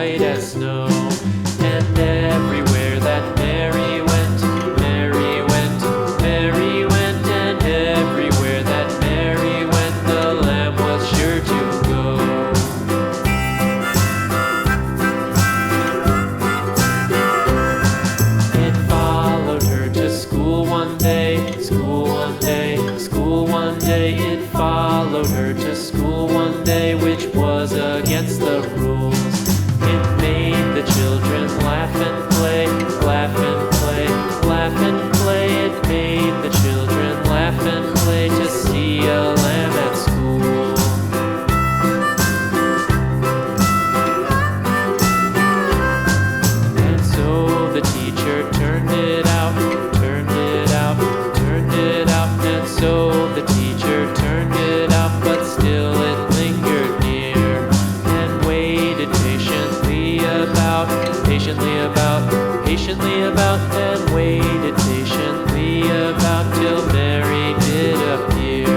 white as snow. And everywhere that Mary went, Mary went, Mary went, and everywhere that Mary went, the lamb was sure to go. It followed her to school one day, school one day, school one day. It followed her to school one day, which was against the rules. It made the children laugh and play, laugh and play, laugh and play. It made the children laugh and play to see a lamb at school. And so the teacher turned it out, turned it out, turned it out. And so the teacher turned it out, but still it lingered near and waited patiently about, patiently about, patiently about, and waited patiently about till Mary did appear.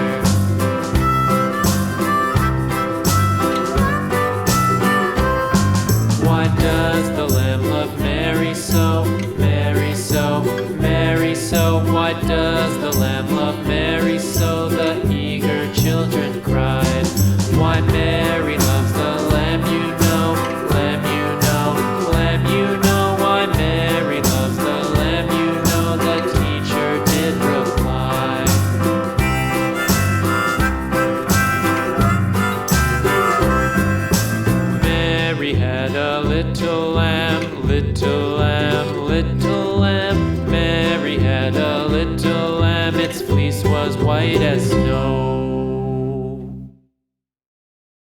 Why does the lamb love Mary so, Mary so, Mary so? Why does the lamb love Mary so? The eager children cried. Why Mary loves the lamb, you know, lamb, you know, lamb, you know. Why Mary loves the lamb, you know, the teacher did reply. Mary had a little lamb, little lamb.